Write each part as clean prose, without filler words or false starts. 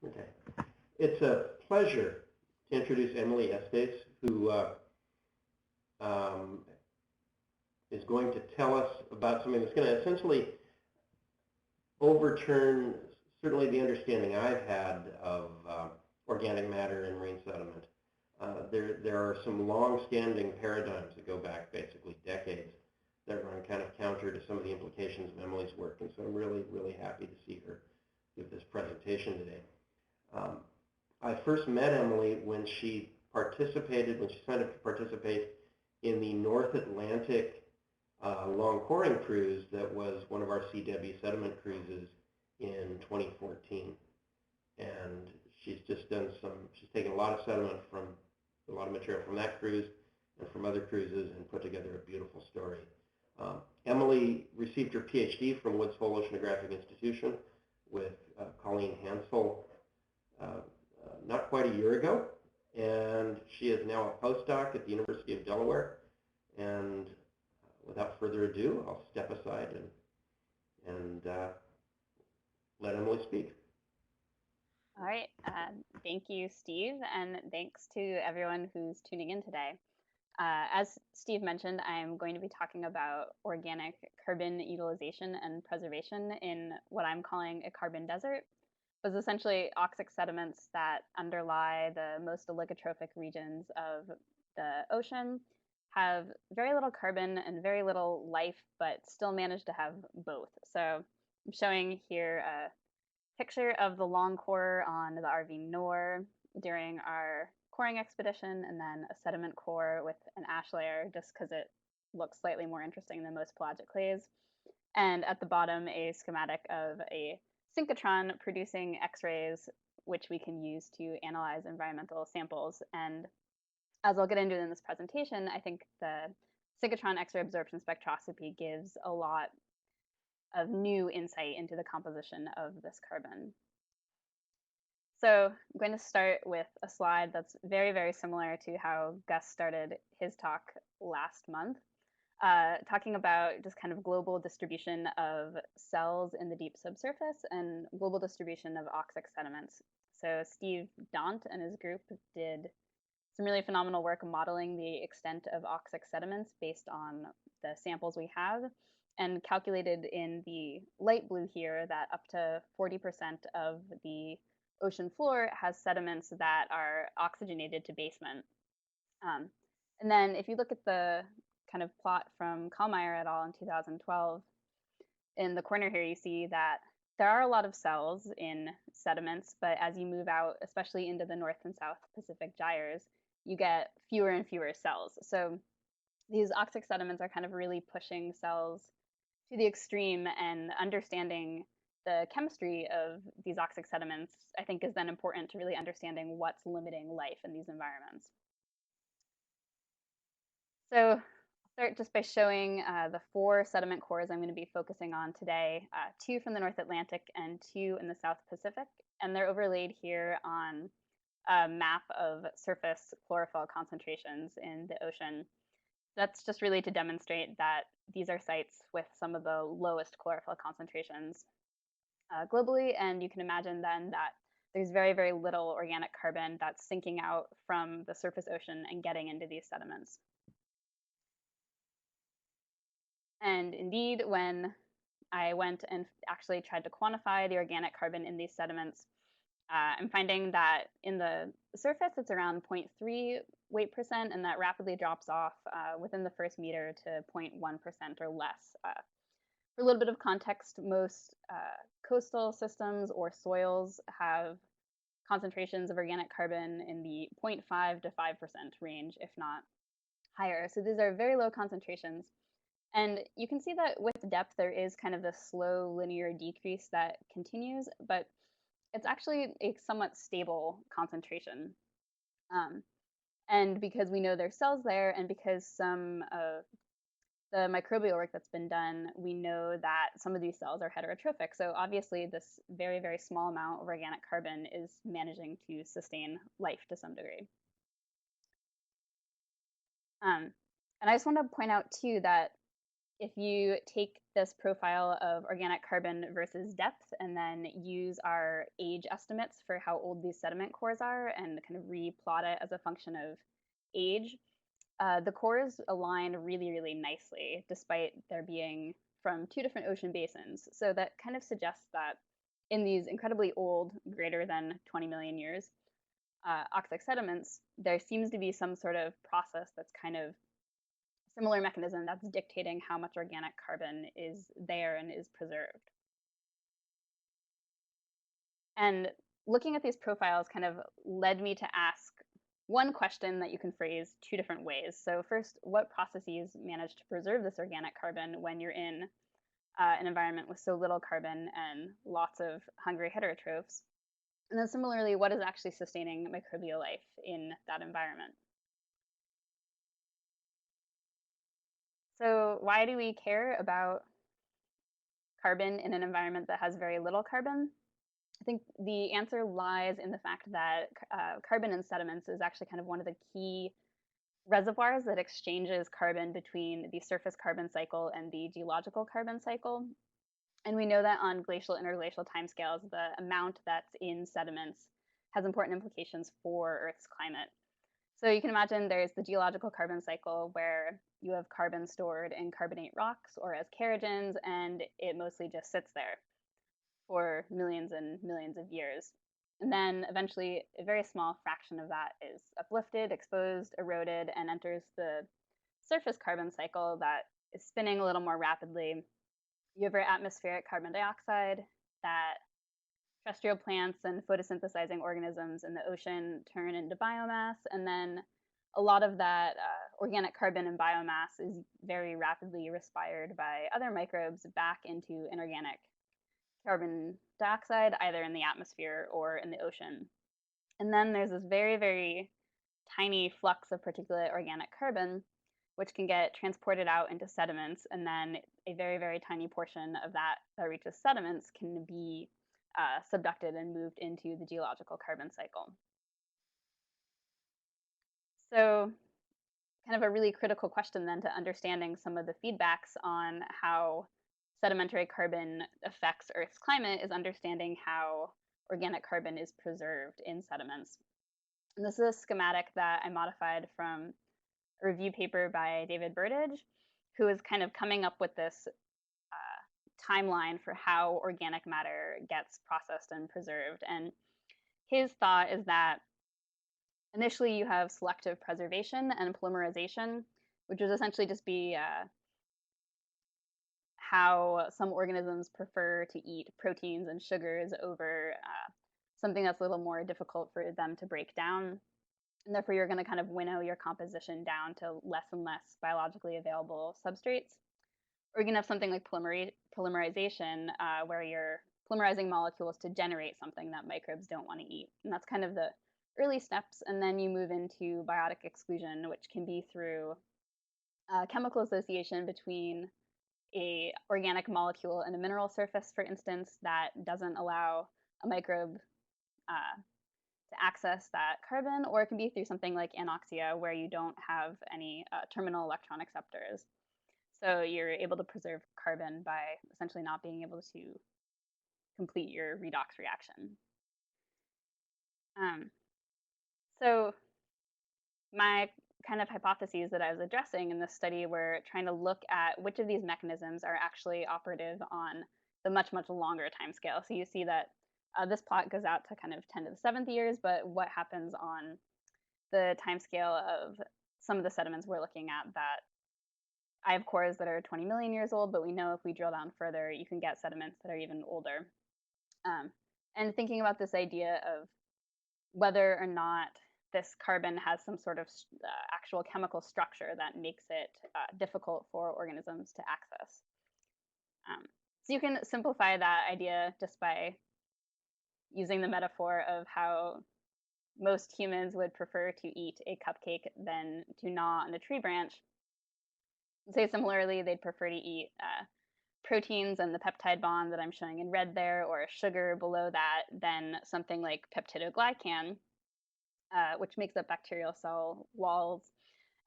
Okay. It's a pleasure to introduce Emily Estes, who um, is going to tell us about something that's going to essentially overturn certainly the understanding I've had of organic matter and marine sediment. There are some long-standing paradigms that go back basically decades that run kind of counter to some of the implications of Emily's work, and so I'm really, really happy to see her give this presentation today. Um, I first met Emily when she signed up to participate in the North Atlantic long coring cruise that was one of our C-DEBI sediment cruises in 2014. And she's taken a lot of sediment from, a lot of material from that cruise and from other cruises and put together a beautiful story. Emily received her PhD from Woods Hole Oceanographic Institution with Colleen Hansel not quite a year ago, and she is now a postdoc at the University of Delaware. And without further ado, I'll step aside and let Emily speak. All right. Thank you, Steve, and thanks to everyone who's tuning in today. As Steve mentioned, I'm going to be talking about organic carbon utilization and preservation in what I'm calling a carbon desert. It was essentially oxic sediments that underlie the most oligotrophic regions of the ocean, have very little carbon and very little life, but still manage to have both. So I'm showing here a picture of the long core on the RV Nor during our coring expedition, and then a sediment core with an ash layer just because it looks slightly more interesting than most pelagic clays. And at the bottom, a schematic of a synchrotron producing X-rays, which we can use to analyze environmental samples. And as I'll get into in this presentation, I think the synchrotron X-ray absorption spectroscopy gives a lot of new insight into the composition of this carbon. So I'm going to start with a slide that's very, very similar to how Gus started his talk last month, talking about just kind of global distribution of cells in the deep subsurface and global distribution of oxic sediments. So Steve Daunt and his group did some really phenomenal work modeling the extent of oxic sediments based on the samples we have, and calculated in the light blue here that up to 40% of the ocean floor has sediments that are oxygenated to basement. And then if you look at the kind of plot from Kallmeyer et al. In 2012, in the corner here, you see that there are a lot of cells in sediments, but as you move out, especially into the North and South Pacific gyres, you get fewer and fewer cells. So these oxic sediments are kind of really pushing cells to the extreme, and understanding the chemistry of these oxic sediments, I think, is then important to really understanding what's limiting life in these environments. So I'll start just by showing the 4 sediment cores I'm going to be focusing on today, 2 from the North Atlantic and 2 in the South Pacific, and they're overlaid here on a map of surface chlorophyll concentrations in the ocean. That's just really to demonstrate that these are sites with some of the lowest chlorophyll concentrations globally, and you can imagine then that there's very, very little organic carbon that's sinking out from the surface ocean and getting into these sediments. And indeed, when I went and actually tried to quantify the organic carbon in these sediments, I'm finding that in the surface, it's around 0.3 weight%, and that rapidly drops off within the first meter to 0.1% or less. For a little bit of context, most coastal systems or soils have concentrations of organic carbon in the 0.5 to 5% range, if not higher. So these are very low concentrations. And you can see that with depth, there is kind of this slow linear decrease that continues, but it's actually a somewhat stable concentration. And because we know there's cells there, and because some of the microbial work that's been done, we know that some of these cells are heterotrophic. So obviously this very, very small amount of organic carbon is managing to sustain life to some degree. And I just want to point out too that if you take this profile of organic carbon versus depth and then use our age estimates for how old these sediment cores are and kind of replot it as a function of age, the cores align really, really nicely, despite there being from two different ocean basins. So that kind of suggests that in these incredibly old, greater than 20 million years, oxic sediments, there seems to be some sort of process that's kind of similar mechanism that's dictating how much organic carbon is there and is preserved. And looking at these profiles kind of led me to ask one question that you can phrase two different ways. So first, what processes manage to preserve this organic carbon when you're in an environment with so little carbon and lots of hungry heterotrophs? And then similarly, what is actually sustaining microbial life in that environment? So why do we care about carbon in an environment that has very little carbon? I think the answer lies in the fact that carbon in sediments is actually kind of one of the key reservoirs that exchanges carbon between the surface carbon cycle and the geological carbon cycle. And we know that on glacial interglacial timescales, the amount that's in sediments has important implications for Earth's climate. So you can imagine there's the geological carbon cycle where you have carbon stored in carbonate rocks or as kerogens, and it mostly just sits there for millions and millions of years. And then eventually, a very small fraction of that is uplifted, exposed, eroded, and enters the surface carbon cycle that is spinning a little more rapidly. You have your atmospheric carbon dioxide that terrestrial plants and photosynthesizing organisms in the ocean turn into biomass. And then a lot of that organic carbon and biomass is very rapidly respired by other microbes back into inorganic carbon dioxide, either in the atmosphere or in the ocean. And then there's this very, very tiny flux of particulate organic carbon, which can get transported out into sediments. And then a very, very tiny portion of that that reaches sediments can be subducted and moved into the geological carbon cycle. So kind of a really critical question then to understanding some of the feedbacks on how sedimentary carbon affects Earth's climate is understanding how organic carbon is preserved in sediments. And this is a schematic that I modified from a review paper by David Burdage, who is kind of coming up with this timeline for how organic matter gets processed and preserved. And his thought is that initially you have selective preservation and polymerization, which would essentially just be how some organisms prefer to eat proteins and sugars over something that's a little more difficult for them to break down. And therefore, you're going to kind of winnow your composition down to less and less biologically available substrates. Or you're going to have something like polymerization, where you're polymerizing molecules to generate something that microbes don't want to eat. And that's kind of the early steps. And then you move into biotic exclusion, which can be through chemical association between a organic molecule and a mineral surface, for instance, that doesn't allow a microbe to access that carbon, or it can be through something like anoxia, where you don't have any terminal electron acceptors. So you're able to preserve carbon by essentially not being able to complete your redox reaction. So my kind of hypotheses that I was addressing in this study were trying to look at which of these mechanisms are actually operative on the much, much longer time scale. So you see that this plot goes out to kind of 10 to the 7th years, but what happens on the time scale of some of the sediments we're looking at that I have cores that are 20 million years old, but we know if we drill down further, you can get sediments that are even older. And thinking about this idea of whether or not this carbon has some sort of actual chemical structure that makes it difficult for organisms to access. So you can simplify that idea just by using the metaphor of how most humans would prefer to eat a cupcake than to gnaw on a tree branch. Say similarly, they'd prefer to eat proteins and the peptide bond that I'm showing in red there, or a sugar below that, than something like peptidoglycan, which makes up bacterial cell walls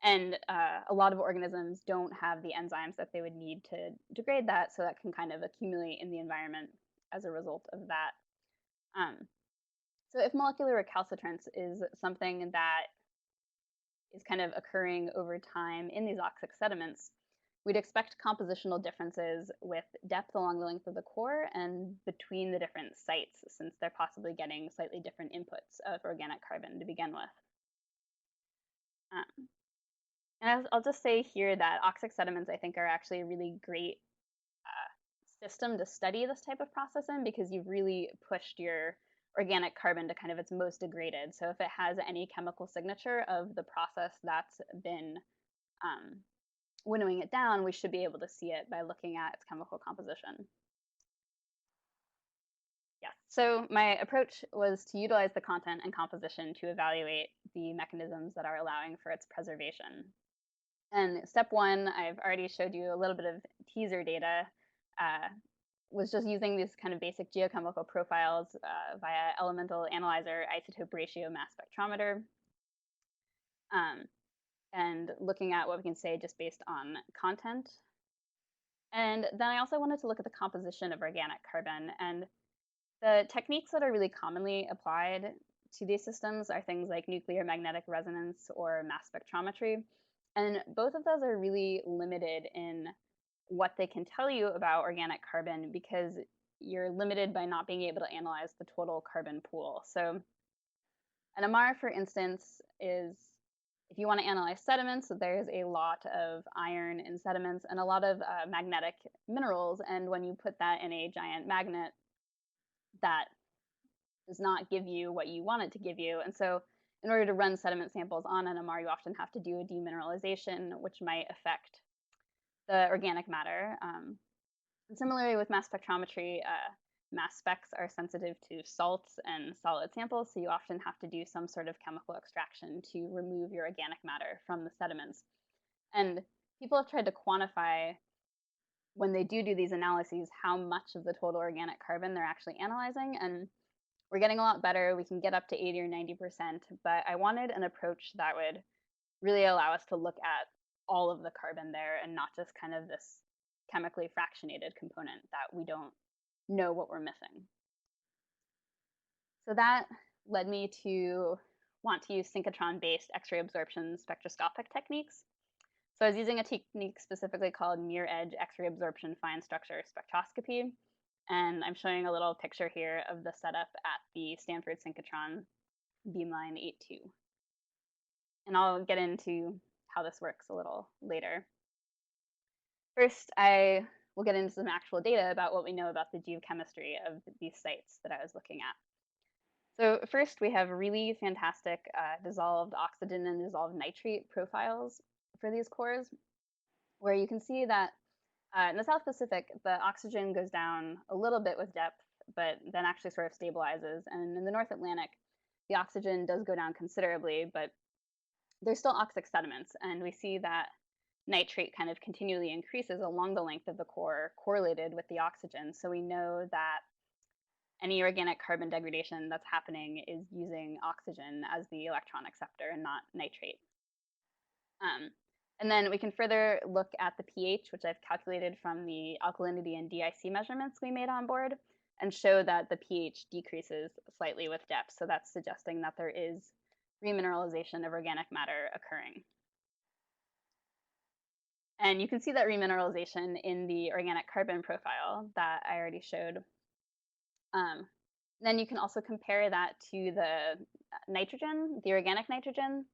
And a lot of organisms don't have the enzymes that they would need to degrade that, so that can kind of accumulate in the environment as a result of that. Um, so if molecular recalcitrance is something that is kind of occurring over time in these oxic sediments, we'd expect compositional differences with depth along the length of the core and between the different sites, since they're possibly getting slightly different inputs of organic carbon to begin with. Um, and I'll just say here that oxic sediments, I think, are actually a really great system to study this type of process in, because you've really pushed your organic carbon to kind of its most degraded. So if it has any chemical signature of the process that's been winnowing it down, we should be able to see it by looking at its chemical composition. Yeah, so my approach was to utilize the content and composition to evaluate the mechanisms that are allowing for its preservation. And step one, I've already showed you a little bit of teaser data, was just using these kind of basic geochemical profiles via elemental analyzer isotope ratio mass spectrometer, and looking at what we can say just based on content. And then I also wanted to look at the composition of organic carbon. And the techniques that are really commonly applied to these systems are things like nuclear magnetic resonance or mass spectrometry. And both of those are really limited in what they can tell you about organic carbon, because you're limited by not being able to analyze the total carbon pool. So an MR, for instance, is, if you want to analyze sediments, there's a lot of iron in sediments and a lot of magnetic minerals. And when you put that in a giant magnet, that does not give you what you want it to give you. And so in order to run sediment samples on NMR, you often have to do a demineralization, which might affect the organic matter. And similarly with mass spectrometry, mass specs are sensitive to salts and solid samples, so you often have to do some sort of chemical extraction to remove your organic matter from the sediments. And people have tried to quantify, when they do these analyses, how much of the total organic carbon they're actually analyzing. And we're getting a lot better. We can get up to 80 or 90%, but I wanted an approach that would really allow us to look at all of the carbon there and not just kind of this chemically fractionated component that we don't know what we're missing. So that led me to want to use synchrotron-based X-ray absorption spectroscopic techniques. So I was using a technique specifically called near-edge X-ray absorption fine structure spectroscopy. And I'm showing a little picture here of the setup at the Stanford synchrotron beamline 8.2. And I'll get into how this works a little later. First, I will get into some actual data about what we know about the geochemistry of these sites that I was looking at. So first, we have really fantastic dissolved oxygen and dissolved nitrate profiles for these cores, where you can see that in the South Pacific, the oxygen goes down a little bit with depth, but then actually sort of stabilizes. And in the North Atlantic, the oxygen does go down considerably, but there's still oxic sediments. And we see that nitrate kind of continually increases along the length of the core, correlated with the oxygen. So we know that any organic carbon degradation that's happening is using oxygen as the electron acceptor and not nitrate. And then we can further look at the pH, which I've calculated from the alkalinity and DIC measurements we made on board, and show that the pH decreases slightly with depth. So that's suggesting that there is remineralization of organic matter occurring. And you can see that remineralization in the organic carbon profile that I already showed. Then you can also compare that to the nitrogen, the organic nitrogen,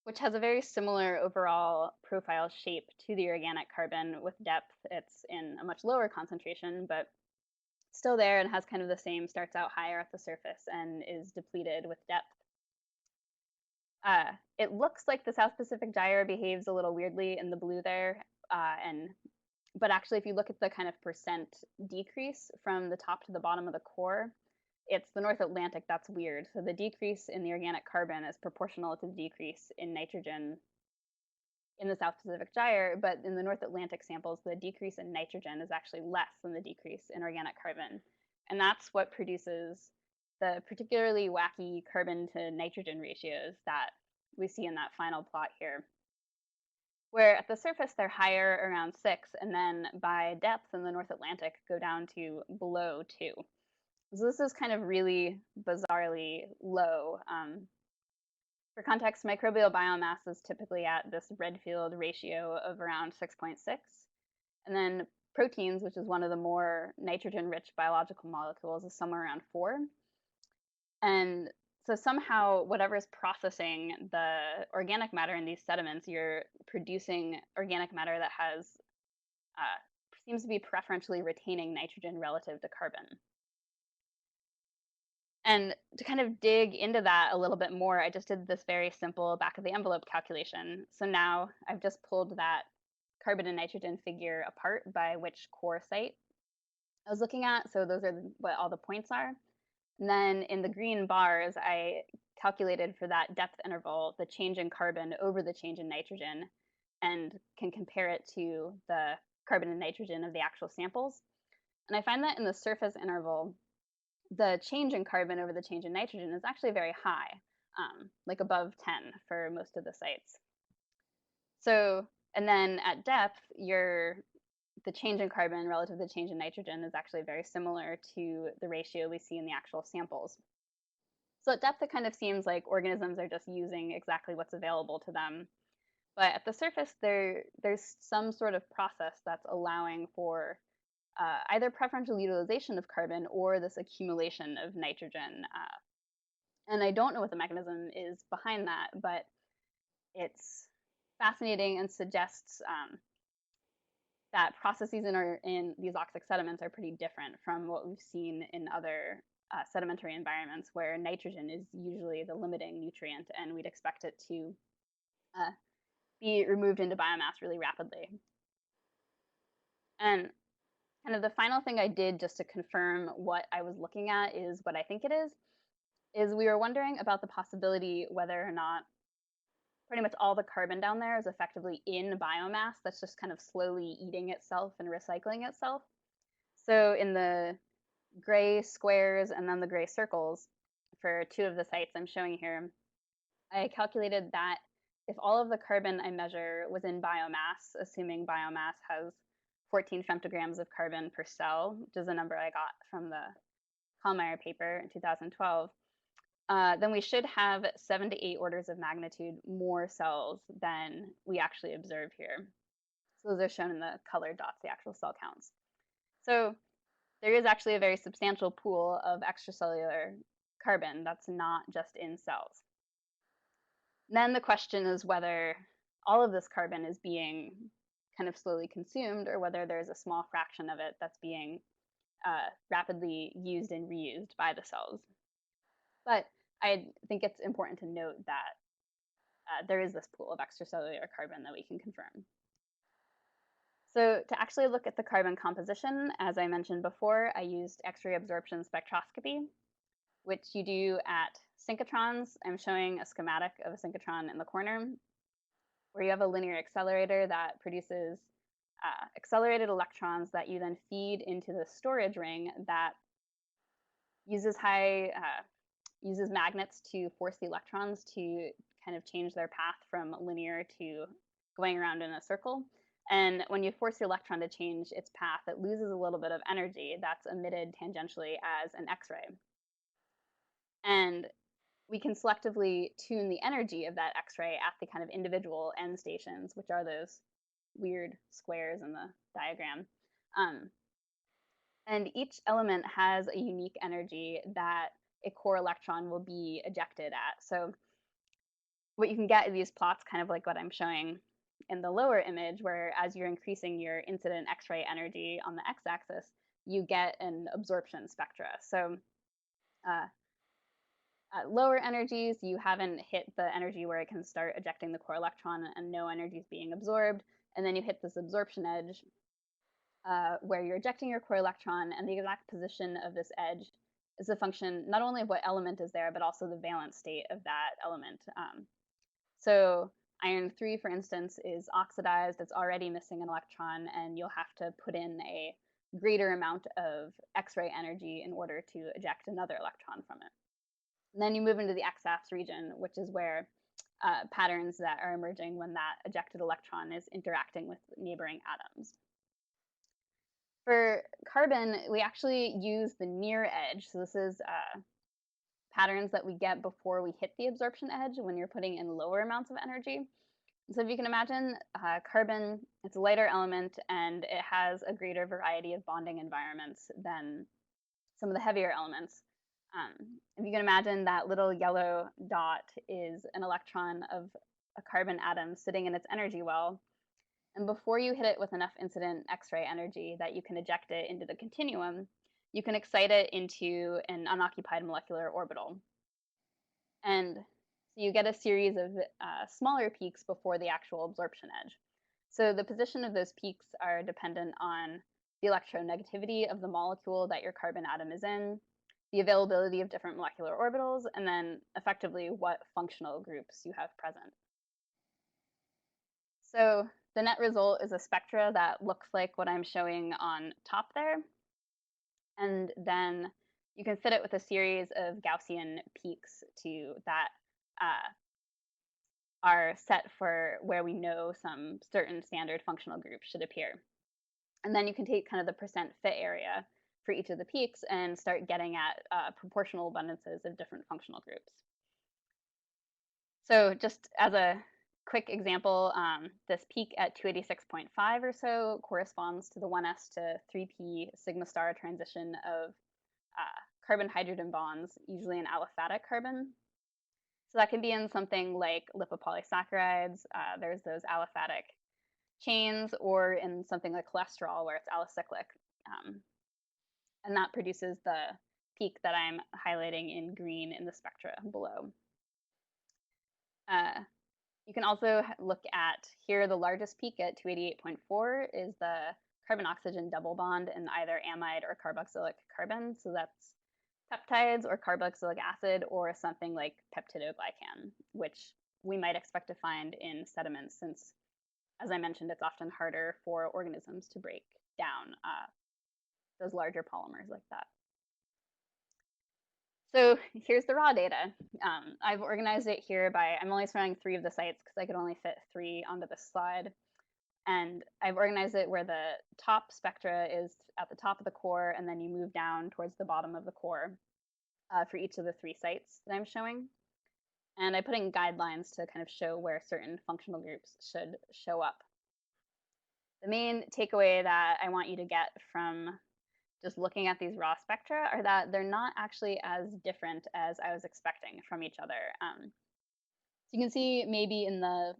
which has a very similar overall profile shape to the organic carbon with depth. It's in a much lower concentration, but still there and has kind of the same, starts out higher at the surface and is depleted with depth. It looks like the South Pacific gyre behaves a little weirdly in the blue there, but actually if you look at the kind of percent decrease from the top to the bottom of the core, it's the North Atlantic that's weird. So the decrease in the organic carbon is proportional to the decrease in nitrogen in the South Pacific gyre, but in the North Atlantic samples, the decrease in nitrogen is actually less than the decrease in organic carbon. And that's what produces the particularly wacky carbon to nitrogen ratios that we see in that final plot here, where at the surface they're higher around 6, and then by depth in the North Atlantic go down to below 2. So this is kind of really bizarrely low. For context, microbial biomass is typically at this Redfield ratio of around 6.6. And then proteins, which is one of the more nitrogen-rich biological molecules, is somewhere around 4. And so somehow, whatever is processing the organic matter in these sediments, you're producing organic matter that has seems to be preferentially retaining nitrogen relative to carbon. And to kind of dig into that a little bit more, I just did this very simple back of the envelope calculation. So now I've just pulled that carbon and nitrogen figure apart by which core site I was looking at. So those are what all the points are. And then in the green bars, I calculated for that depth interval the change in carbon over the change in nitrogen and can compare it to the carbon and nitrogen of the actual samples. And I find that in the surface interval, the change in carbon over the change in nitrogen is actually very high, like above 10 for most of the sites. So, and then at depth, the change in carbon relative to the change in nitrogen is actually very similar to the ratio we see in the actual samples. So at depth, it kind of seems like organisms are just using exactly what's available to them. But at the surface, there's some sort of process that's allowing for either preferential utilization of carbon or this accumulation of nitrogen. And I don't know what the mechanism is behind that, but it's fascinating and suggests that processes in these oxic sediments are pretty different from what we've seen in other sedimentary environments where nitrogen is usually the limiting nutrient and we'd expect it to be removed into biomass really rapidly. And kind of the final thing I did just to confirm what I was looking at is what I think it is we were wondering about the possibility whether or not pretty much all the carbon down there is effectively in biomass that's just kind of slowly eating itself and recycling itself. So in the gray squares and then the gray circles for 2 of the sites I'm showing here, I calculated that if all of the carbon I measure was in biomass, assuming biomass has 14 femtograms of carbon per cell, which is a number I got from the Kallmeyer paper in 2012, then we should have 7 to 8 orders of magnitude more cells than we actually observe here. So those are shown in the colored dots, the actual cell counts. So there is actually a very substantial pool of extracellular carbon that's not just in cells. And then the question is whether all of this carbon is being kind of slowly consumed or whether there's a small fraction of it that's being rapidly used and reused by the cells. But I think it's important to note that there is this pool of extracellular carbon that we can confirm. So to actually look at the carbon composition, as I mentioned before, I used X-ray absorption spectroscopy, which you do at synchrotrons. I'm showing a schematic of a synchrotron in the corner, where you have a linear accelerator that produces accelerated electrons that you then feed into the storage ring that uses uses magnets to force the electrons to kind of change their path from linear to going around in a circle. And when you force the electron to change its path, it loses a little bit of energy that's emitted tangentially as an X-ray. And we can selectively tune the energy of that X-ray at the kind of individual end stations, which are those weird squares in the diagram. And each element has a unique energy that a core electron will be ejected at. So what you can get in these plots, kind of like what I'm showing in the lower image, where as you're increasing your incident X-ray energy on the x-axis, you get an absorption spectra. So at lower energies, you haven't hit the energy where it can start ejecting the core electron and no energy is being absorbed. And then you hit this absorption edge where you're ejecting your core electron, and the exact position of this edge is a function not only of what element is there, but also the valence state of that element. So iron 3, for instance, is oxidized. It's already missing an electron, and you'll have to put in a greater amount of X-ray energy in order to eject another electron from it. And then you move into the X-apse region, which is where patterns that are emerging when that ejected electron is interacting with neighboring atoms. For carbon, we actually use the near edge. So this is patterns that we get before we hit the absorption edge when you're putting in lower amounts of energy. So if you can imagine, carbon, it's a lighter element and it has a greater variety of bonding environments than some of the heavier elements. If you can imagine, that little yellow dot is an electron of a carbon atom sitting in its energy well. And before you hit it with enough incident X-ray energy that you can eject it into the continuum, you can excite it into an unoccupied molecular orbital. And so you get a series of smaller peaks before the actual absorption edge. So the position of those peaks are dependent on the electronegativity of the molecule that your carbon atom is in, the availability of different molecular orbitals, and then effectively what functional groups you have present. So the net result is a spectra that looks like what I'm showing on top there. And then you can fit it with a series of Gaussian peaks to that are set for where we know some certain standard functional groups should appear. And then you can take kind of the percent fit area for each of the peaks and start getting at proportional abundances of different functional groups. So just as a quick example, this peak at 286.5 or so corresponds to the 1s to 3p sigma star transition of carbon-hydrogen bonds, usually in aliphatic carbon. So that can be in something like lipopolysaccharides. There's those aliphatic chains, or in something like cholesterol where it's alicyclic. And that produces the peak that I'm highlighting in green in the spectra below. You can also look at here, the largest peak at 288.4 is the carbon-oxygen double bond in either amide or carboxylic carbon. So that's peptides or carboxylic acid or something like peptidoglycan, which we might expect to find in sediments since, as I mentioned, it's often harder for organisms to break down those larger polymers like that. So here's the raw data. I've organized it here by, I'm only showing 3 of the sites because I could only fit 3 onto this slide. And I've organized it where the top spectra is at the top of the core, and then you move down towards the bottom of the core for each of the 3 sites that I'm showing. And I put in guidelines to kind of show where certain functional groups should show up. The main takeaway that I want you to get from just looking at these raw spectra are that they're not actually as different as I was expecting from each other. So you can see maybe in the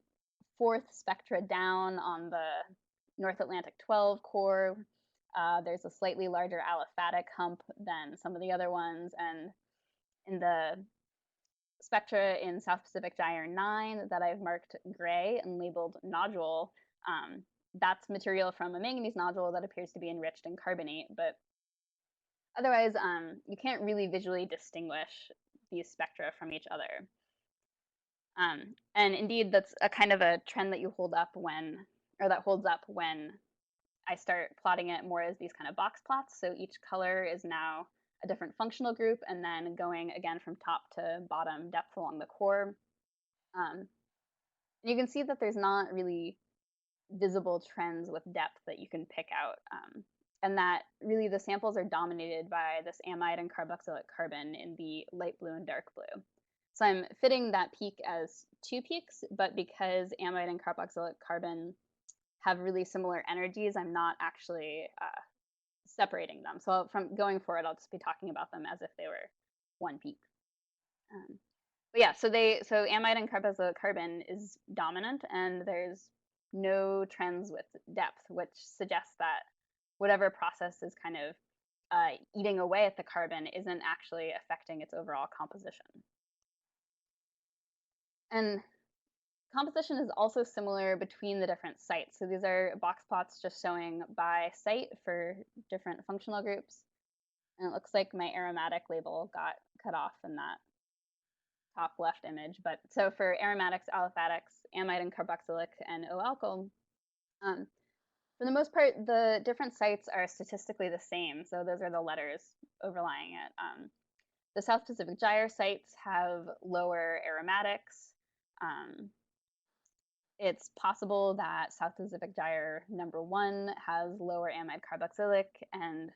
4th spectra down on the North Atlantic 12 core, there's a slightly larger aliphatic hump than some of the other ones. And in the spectra in South Pacific Gyre 9 that I've marked gray and labeled nodule, that's material from a manganese nodule that appears to be enriched in carbonate, but otherwise, you can't really visually distinguish these spectra from each other. And indeed, that's a kind of a trend that you hold up when, or that holds up when I start plotting it more as these kind of box plots. So each color is now a different functional group, and then going again from top to bottom depth along the core. And you can see that there's not really visible trends with depth that you can pick out. And that really the samples are dominated by this amide and carboxylic carbon in the light blue and dark blue. So I'm fitting that peak as 2 peaks, but because amide and carboxylic carbon have really similar energies, I'm not actually separating them. So from going forward, I'll just be talking about them as if they were 1 peak. But yeah, so amide and carboxylic carbon is dominant, and there's no trends with depth, which suggests that whatever process is kind of eating away at the carbon isn't actually affecting its overall composition. And composition is also similar between the different sites. So these are box plots just showing by site for different functional groups. And it looks like my aromatic label got cut off in that top left image. But so for aromatics, aliphatics, amide and carboxylic, and O-alkyl, for the most part, the different sites are statistically the same. So those are the letters overlying it. The South Pacific Gyre sites have lower aromatics. It's possible that South Pacific Gyre number 1 has lower amide carboxylic and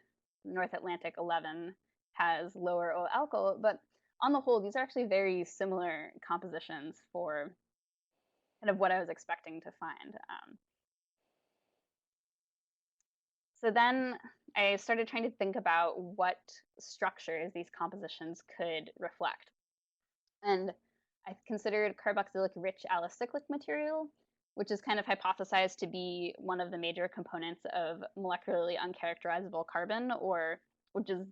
North Atlantic 11 has lower O-alkyl, but on the whole, these are actually very similar compositions for kind of what I was expecting to find. So then I started trying to think about what structures these compositions could reflect. And I considered carboxylic-rich allocyclic material, which is kind of hypothesized to be one of the major components of molecularly uncharacterizable carbon, or which is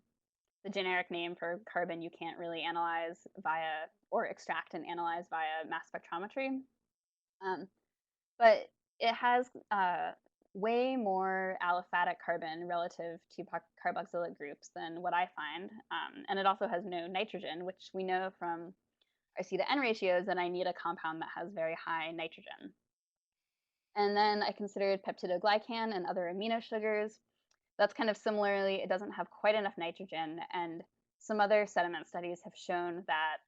the generic name for carbon you can't really analyze via or extract and analyze via mass spectrometry. But it has way more aliphatic carbon relative to carboxylic groups than what I find. And it also has no nitrogen, which we know from our C-to-N ratios that I need a compound that has very high nitrogen. And then I considered peptidoglycan and other amino sugars. That's kind of similarly, it doesn't have quite enough nitrogen. And some other sediment studies have shown that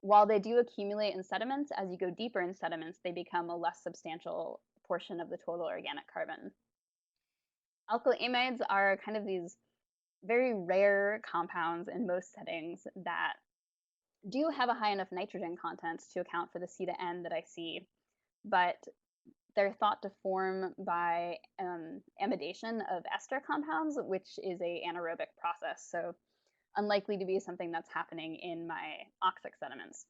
while they do accumulate in sediments, as you go deeper in sediments, they become a less substantial portion of the total organic carbon. Alkylamines are kind of these very rare compounds in most settings that do have a high enough nitrogen content to account for the C-to-N that I see, but they're thought to form by amidation of ester compounds, which is a anaerobic process, so unlikely to be something that's happening in my oxic sediments.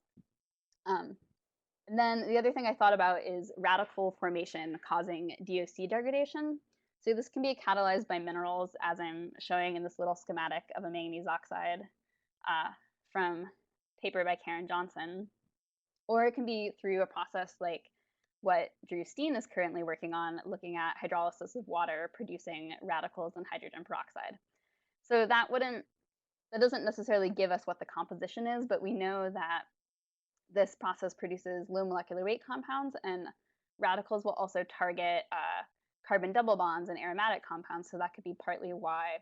And then the other thing I thought about is radical formation causing DOC degradation. So this can be catalyzed by minerals, as I'm showing in this little schematic of a manganese oxide from paper by Karen Johnson, or it can be through a process like what Drew Steen is currently working on, looking at hydrolysis of water producing radicals and hydrogen peroxide. So that doesn't necessarily give us what the composition is, but we know that this process produces low molecular weight compounds, and radicals will also target carbon double bonds and aromatic compounds, so that could be partly why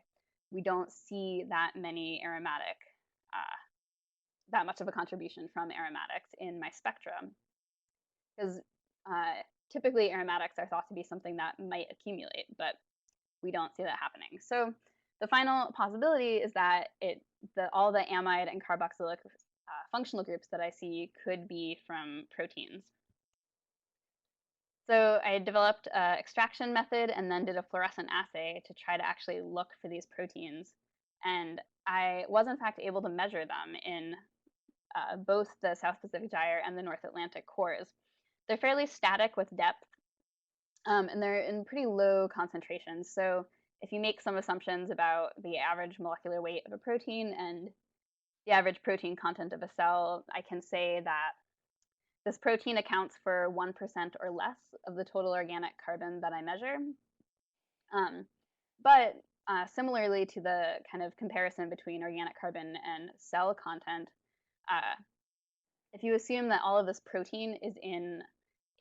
we don't see that many aromatic, that much of a contribution from aromatics in my spectrum. Because typically aromatics are thought to be something that might accumulate, but we don't see that happening. So the final possibility is that all the amide and carboxylic functional groups that I see could be from proteins. So I developed an extraction method and then did a fluorescent assay to try to actually look for these proteins. And I was in fact able to measure them in both the South Pacific Gyre and the North Atlantic cores. They're fairly static with depth, and they're in pretty low concentrations. So if you make some assumptions about the average molecular weight of a protein and the average protein content of a cell, I can say that this protein accounts for 1% or less of the total organic carbon that I measure. But similarly to the kind of comparison between organic carbon and cell content, if you assume that all of this protein is in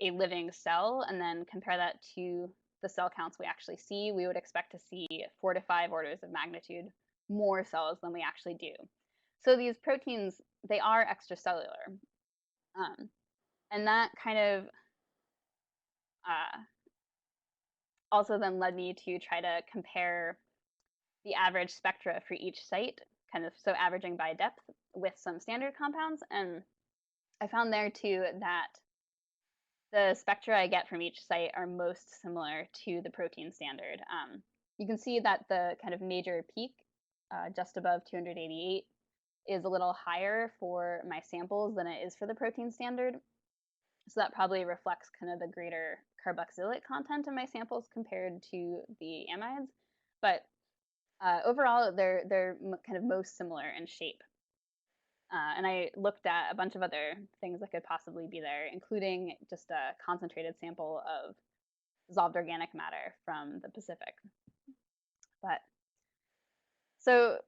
a living cell and then compare that to the cell counts we actually see, we would expect to see 4 to 5 orders of magnitude more cells than we actually do. So these proteins, they are extracellular. And that kind of also then led me to try to compare the average spectra for each site, kind of so averaging by depth with some standard compounds. And I found there too that the spectra I get from each site are most similar to the protein standard. You can see that the kind of major peak just above 288 is a little higher for my samples than it is for the protein standard. So that probably reflects kind of the greater carboxylic content in my samples compared to the amides. But overall, they're kind of most similar in shape. And I looked at a bunch of other things that could possibly be there, including just a concentrated sample of dissolved organic matter from the Pacific. But so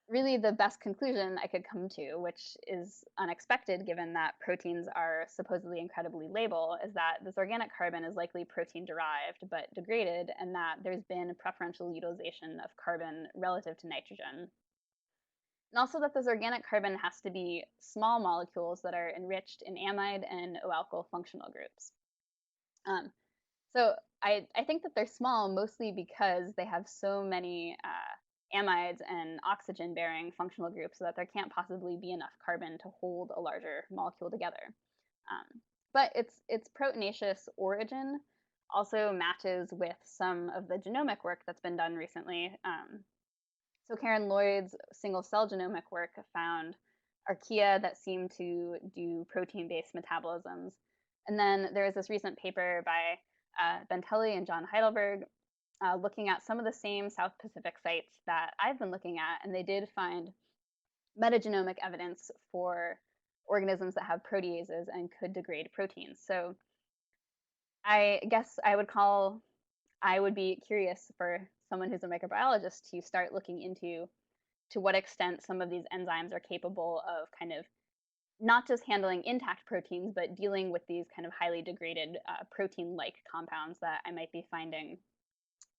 really the best conclusion I could come to, which is unexpected given that proteins are supposedly incredibly labile, is that this organic carbon is likely protein derived but degraded, and that there's been preferential utilization of carbon relative to nitrogen. and also that this organic carbon has to be small molecules that are enriched in amide and O-alkyl functional groups. So I think that they're small mostly because they have so many amides and oxygen-bearing functional groups so that there can't possibly be enough carbon to hold a larger molecule together. But its proteinaceous origin also matches with some of the genomic work that's been done recently. So Karen Lloyd's single-cell genomic work found archaea that seem to do protein-based metabolisms. And then there was this recent paper by Bentelli and John Heidelberg looking at some of the same South Pacific sites that I've been looking at, and they did find metagenomic evidence for organisms that have proteases and could degrade proteins. So I guess I would be curious for someone who's a microbiologist to start looking into to what extent some of these enzymes are capable of kind of not just handling intact proteins, but dealing with these kind of highly degraded protein-like compounds that I might be finding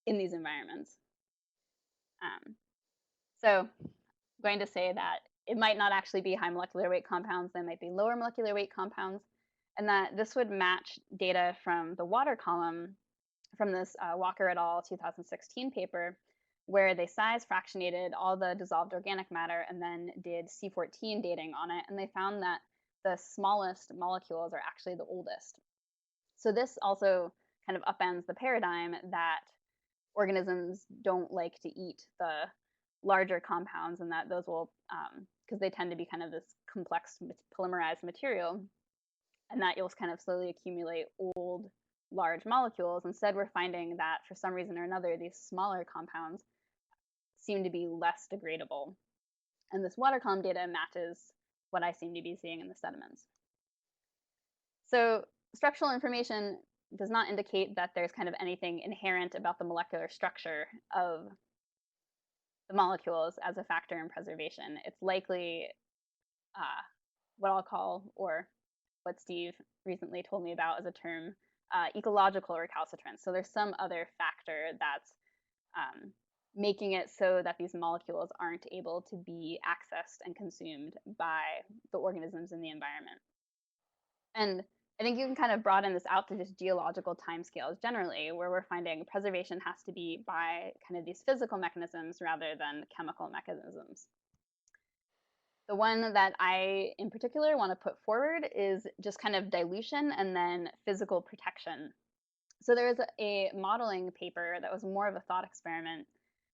in these environments. So I'm going to say that it might not actually be high molecular weight compounds, they might be lower molecular weight compounds, and that this would match data from the water column from this Walker et al. 2016 paper, where they size fractionated all the dissolved organic matter and then did C14 dating on it, and they found that the smallest molecules are actually the oldest. So this also kind of upends the paradigm that organisms don't like to eat the larger compounds, and that those will, because they tend to be kind of this complex polymerized material, and that you'll kind of slowly accumulate old, large molecules. Instead, we're finding that for some reason or another, these smaller compounds seem to be less degradable. And this water column data matches what I seem to be seeing in the sediments. So structural information does not indicate that there's kind of anything inherent about the molecular structure of the molecules as a factor in preservation. It's likely what I'll call, or what Steve recently told me about as a term, ecological recalcitrance. So there's some other factor that's making it so that these molecules aren't able to be accessed and consumed by the organisms in the environment. And I think you can kind of broaden this out to just geological timescales generally, where we're finding preservation has to be by kind of these physical mechanisms rather than chemical mechanisms. The one that I, in particular, want to put forward is just kind of dilution and then physical protection. So there was a modeling paper that was more of a thought experiment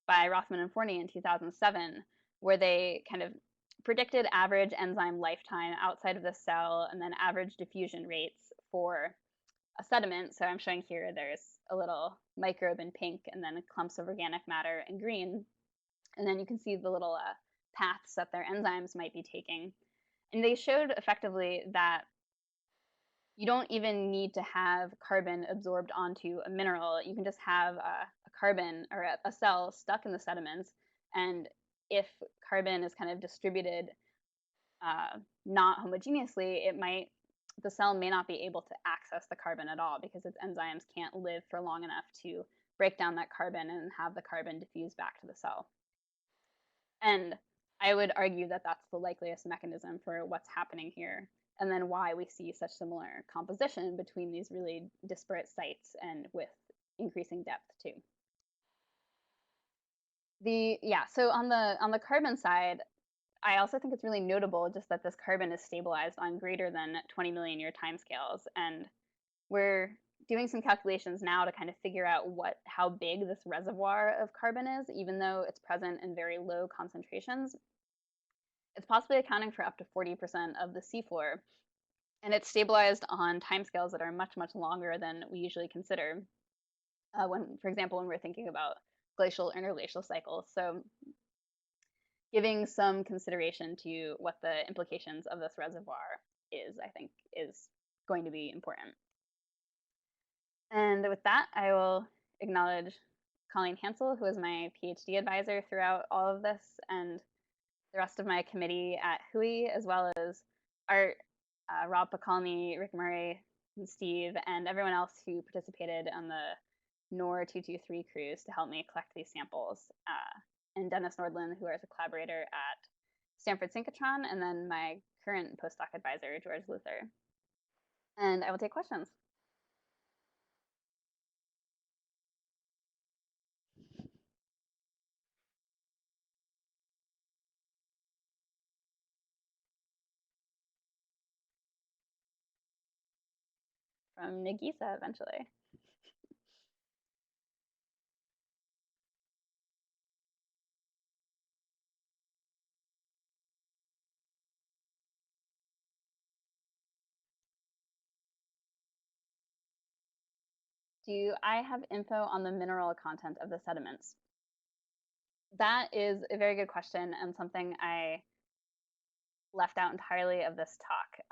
by Rothman and Forney in 2007, where they kind of predicted average enzyme lifetime outside of the cell and then average diffusion rates for a sediment. So I'm showing here there's a little microbe in pink and then clumps of organic matter in green. And then you can see the little paths that their enzymes might be taking. And they showed effectively that you don't even need to have carbon absorbed onto a mineral. You can just have a carbon or a cell stuck in the sediments. And if carbon is kind of distributed not homogeneously, the cell may not be able to access the carbon at all because its enzymes can't live for long enough to break down that carbon and have the carbon diffuse back to the cell. And I would argue that that's the likeliest mechanism for what's happening here, and then why we see such similar composition between these really disparate sites and with increasing depth too. So on the carbon side, I also think it's really notable just that this carbon is stabilized on greater than 20 million year timescales, and we're doing some calculations now to kind of figure out how big this reservoir of carbon is, even though it's present in very low concentrations. It's possibly accounting for up to 40% of the seafloor, and it's stabilized on timescales that are much, much longer than we usually consider for example, when we're thinking about glacial interglacial cycles. So giving some consideration to what the implications of this reservoir is, I think, is going to be important. And with that, I will acknowledge Colleen Hansel, who is my PhD advisor throughout all of this, and the rest of my committee at WHOI, as well as Art, Rob Pacalny, Rick Murray, and Steve, and everyone else who participated on the NOR 223 cruise to help me collect these samples, and Dennis Nordlund, who is a collaborator at Stanford Synchrotron, and then my current postdoc advisor, George Luther. And I will take questions. From Nagisa, eventually. Do I have info on the mineral content of the sediments? That is a very good question and something I left out entirely of this talk.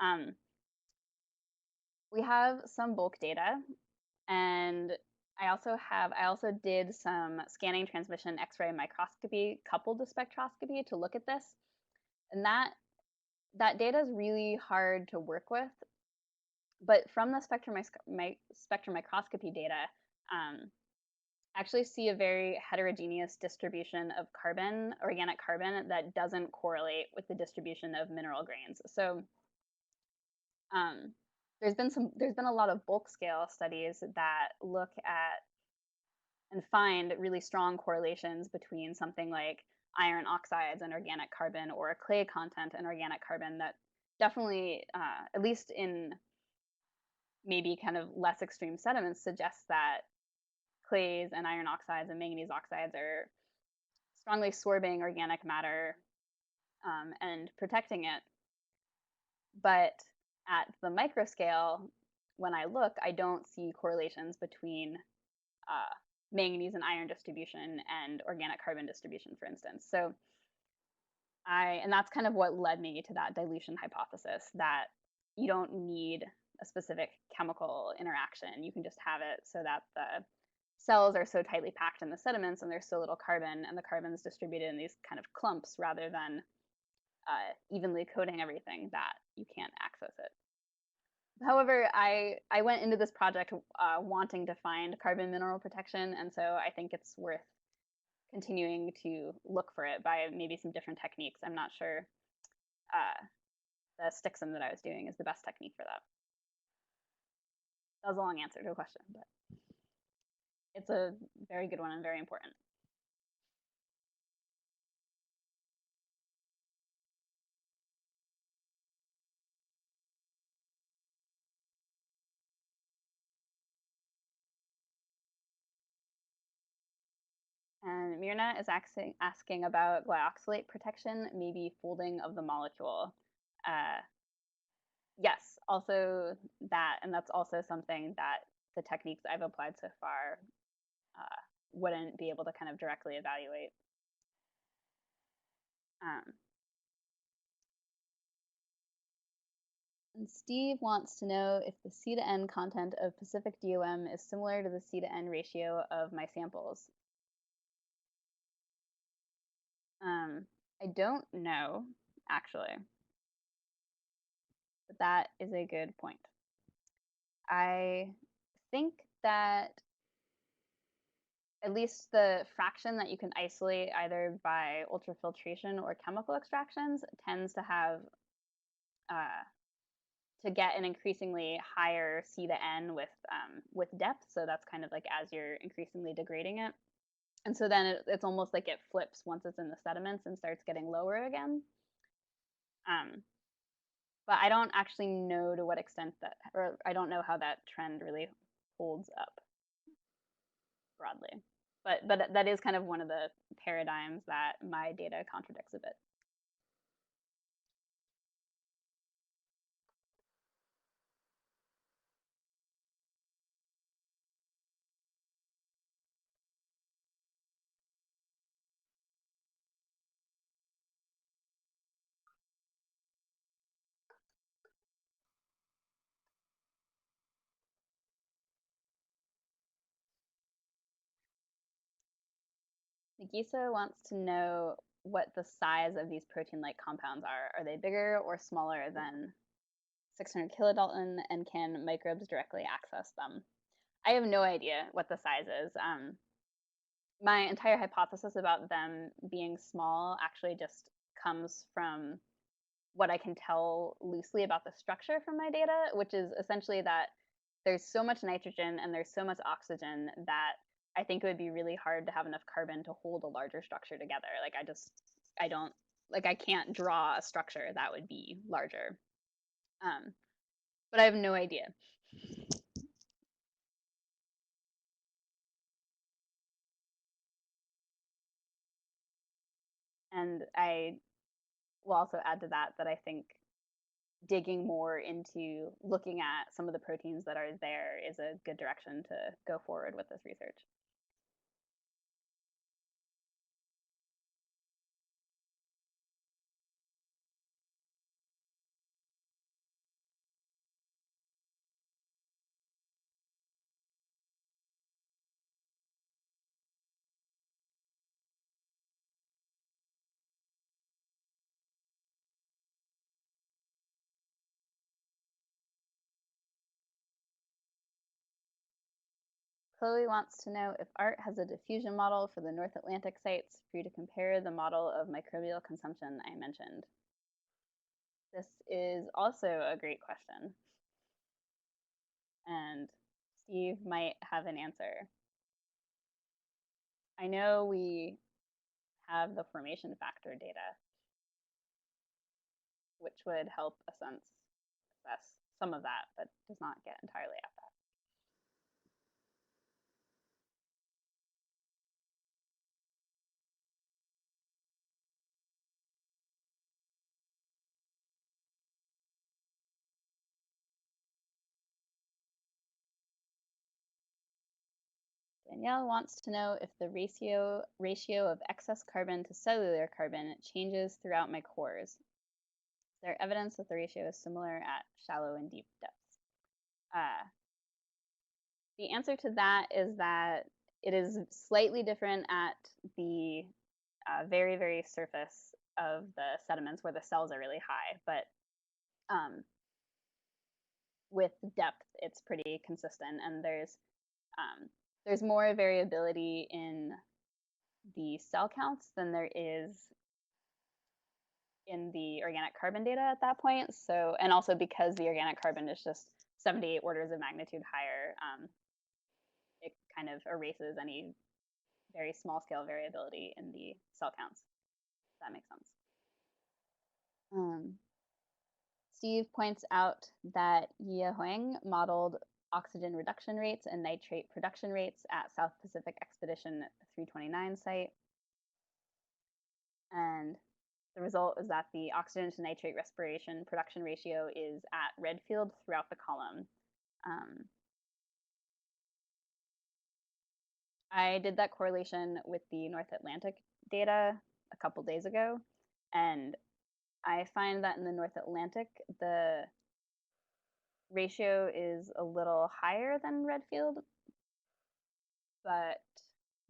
We have some bulk data, and I also did some scanning transmission X-ray microscopy coupled to spectroscopy to look at this, and that data is really hard to work with. But from the spectrum microscopy data, actually see a very heterogeneous distribution of carbon, organic carbon, that doesn't correlate with the distribution of mineral grains. So there's been a lot of bulk scale studies that look at and find really strong correlations between something like iron oxides and organic carbon, or clay content and organic carbon, that definitely, at least in maybe kind of less extreme sediments, suggests that clays and iron oxides and manganese oxides are strongly sorbing organic matter and protecting it. But at the micro scale, when I look, I don't see correlations between manganese and iron distribution and organic carbon distribution, for instance. So and that's kind of what led me to that dilution hypothesis, that you don't need a specific chemical interaction. You can just have it so that the cells are so tightly packed in the sediments and there's so little carbon, and the carbon is distributed in these kind of clumps rather than evenly coating everything, that you can't access it. However, I went into this project wanting to find carbon mineral protection, and so I think it's worth continuing to look for it by maybe some different techniques. I'm not sure the Stixum that I was doing is the best technique for that. That was a long answer to a question, but it's a very good one and very important. And Mirna is asking about glyoxylate protection, maybe folding of the molecule. Yes, also that, and that's also something that the techniques I've applied so far wouldn't be able to kind of directly evaluate. And Steve wants to know if the C to N content of Pacific DOM is similar to the C to N ratio of my samples. I don't know, actually, but that is a good point. I think that at least the fraction that you can isolate either by ultrafiltration or chemical extractions tends to have to get an increasingly higher C to N with depth. So that's kind of like as you're increasingly degrading it. And so then it's almost like it flips once it's in the sediments and starts getting lower again. But I don't actually know to what extent that, or I don't know how that trend really holds up broadly. But that is kind of one of the paradigms that my data contradicts a bit. Nagisa wants to know what the size of these protein-like compounds are. Are they bigger or smaller than 600 kilodalton, and can microbes directly access them? I have no idea what the size is. My entire hypothesis about them being small actually just comes from what I can tell loosely about the structure from my data, which is essentially that there's so much nitrogen and there's so much oxygen that I think it would be really hard to have enough carbon to hold a larger structure together. Like I don't, like I can't draw a structure that would be larger. But I have no idea. And I will also add to that that I think digging more into looking at some of the proteins that are there is a good direction to go forward with this research. Chloe wants to know if ART has a diffusion model for the North Atlantic sites for you to compare the model of microbial consumption I mentioned. This is also a great question. And Steve might have an answer. I know we have the formation factor data, which would help assess some of that, but does not get entirely at that. Danielle wants to know if the ratio of excess carbon to cellular carbon changes throughout my cores. Is there evidence that the ratio is similar at shallow and deep depths? The answer to that is that it is slightly different at the very, very surface of the sediments where the cells are really high, but with depth, it's pretty consistent, and there's more variability in the cell counts than there is in the organic carbon data at that point. So, and also because the organic carbon is just 78 orders of magnitude higher, it kind of erases any very small scale variability in the cell counts. If that makes sense. Steve points out that Ye Huang modeled oxygen reduction rates and nitrate production rates at South Pacific Expedition 329 site. And the result is that the oxygen to nitrate respiration production ratio is at Redfield throughout the column. I did that correlation with the North Atlantic data a couple days ago, and I find that in the North Atlantic, the ratio is a little higher than Redfield, but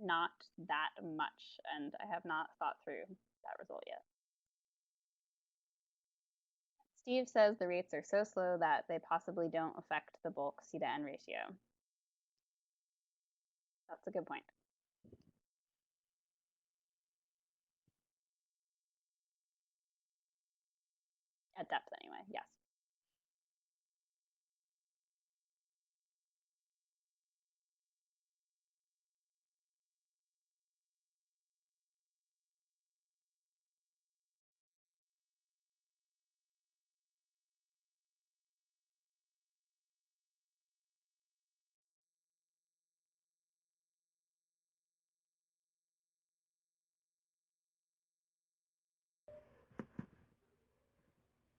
not that much, and I have not thought through that result yet. Steve says the rates are so slow that they possibly don't affect the bulk C/N ratio. That's a good point. At depth anyway, yes.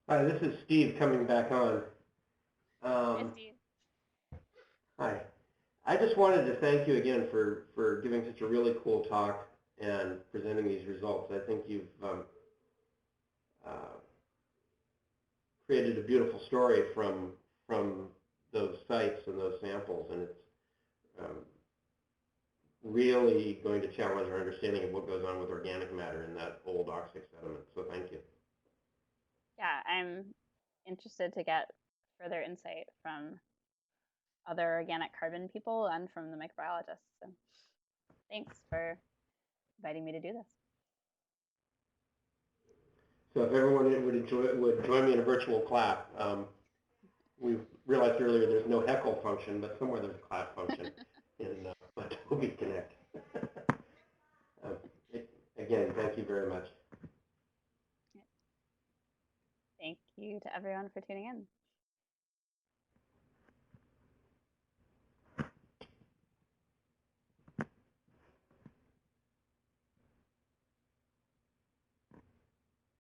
Hi, this is Steve coming back on. Hi, Steve. Hi. I just wanted to thank you again for giving such a really cool talk and presenting these results. I think you've created a beautiful story from those sites and those samples, and it's really going to challenge our understanding of what goes on with organic matter in that old oxic sediment. So thank you. Yeah, I'm interested to get further insight from other organic carbon people and from the microbiologists. So thanks for inviting me to do this. So if everyone would join me in a virtual clap. We realized earlier there's no heckle function, but somewhere there's a clap function in Adobe Connect. um, Again, thank you very much. Thank you to everyone for tuning in.